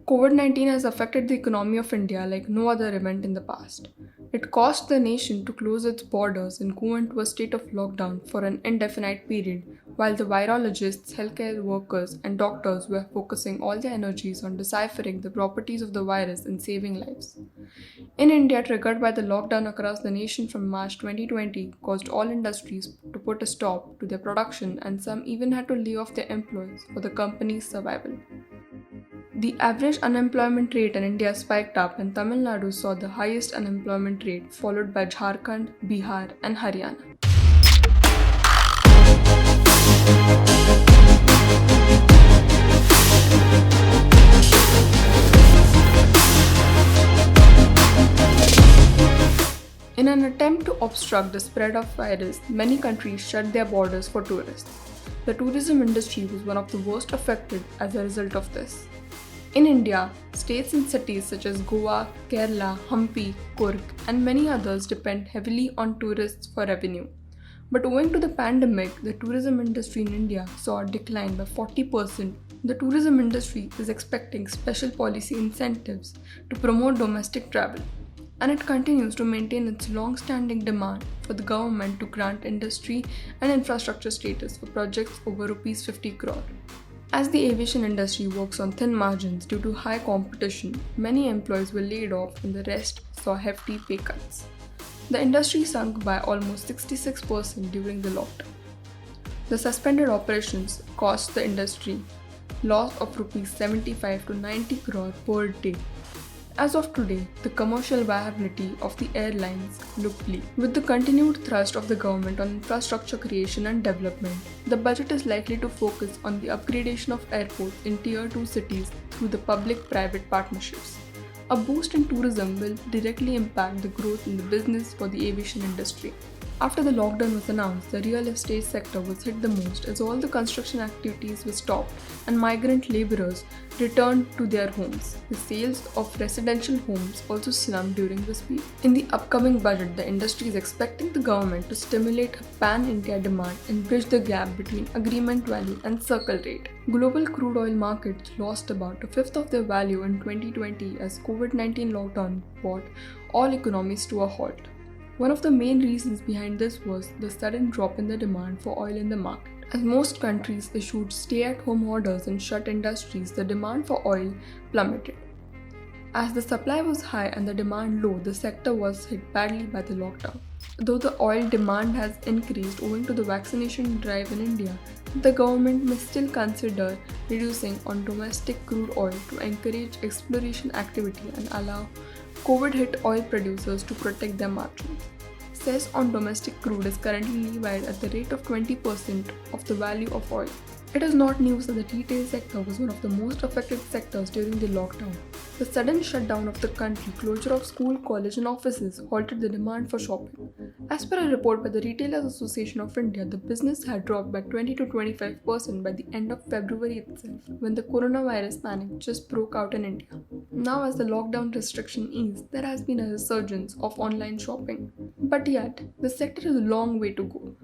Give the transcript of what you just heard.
COVID-19 has affected the economy of India like no other event in the past. It caused the nation to close its borders and go into a state of lockdown for an indefinite period, while the virologists, healthcare workers, and doctors were focusing all their energies on deciphering the properties of the virus and saving lives. In India, triggered by the lockdown across the nation from March 2020, caused all industries to put a stop to their production, and some even had to lay off their employees for the company's survival. The average unemployment rate in India spiked up, and Tamil Nadu saw the highest unemployment rate, followed by Jharkhand, Bihar, and Haryana. In an attempt to obstruct the spread of virus, many countries shut their borders for tourists. The tourism industry was one of the worst affected as a result of this. In India, states and cities such as Goa, Kerala, Hampi, Kurg, and many others depend heavily on tourists for revenue. But owing to the pandemic, the tourism industry in India saw a decline by 40%. The tourism industry is expecting special policy incentives to promote domestic travel, and it continues to maintain its long-standing demand for the government to grant industry and infrastructure status for projects over Rs 50 crore. As the aviation industry works on thin margins due to high competition, many employees were laid off and the rest saw hefty pay cuts. The industry sunk by almost 66% during the lockdown. The suspended operations cost the industry loss of Rs 75 to 90 crore per day. As of today, the commercial viability of the airlines look bleak. With the continued thrust of the government on infrastructure creation and development, the budget is likely to focus on the upgradation of airports in Tier 2 cities through the public-private partnerships. A boost in tourism will directly impact the growth in the business for the aviation industry. After the lockdown was announced, the real estate sector was hit the most as all the construction activities were stopped and migrant laborers returned to their homes. The sales of residential homes also slumped during this period. In the upcoming budget, the industry is expecting the government to stimulate pan-India demand and bridge the gap between agreement value and circle rate. Global crude oil markets lost about a fifth of their value in 2020 as COVID-19 lockdown brought all economies to a halt. One of the main reasons behind this was the sudden drop in the demand for oil in the market. As most countries issued stay-at-home orders and shut industries, the demand for oil plummeted. As the supply was high and the demand low, the sector was hit badly by the lockdown. Though the oil demand has increased owing to the vaccination drive in India, the government may still consider reducing on domestic crude oil to encourage exploration activity and allow COVID-hit oil producers to protect their margins. Cess on domestic crude is currently levied at the rate of 20% of the value of oil. It is not news that the retail sector was one of the most affected sectors during the lockdown. The sudden shutdown of the country, closure of school, college and offices halted the demand for shopping. As per a report by the Retailers Association of India, the business had dropped by 20 to 25% by the end of February itself, when the coronavirus panic just broke out in India. Now, as the lockdown restriction eased, there has been a resurgence of online shopping. But yet, the sector has a long way to go.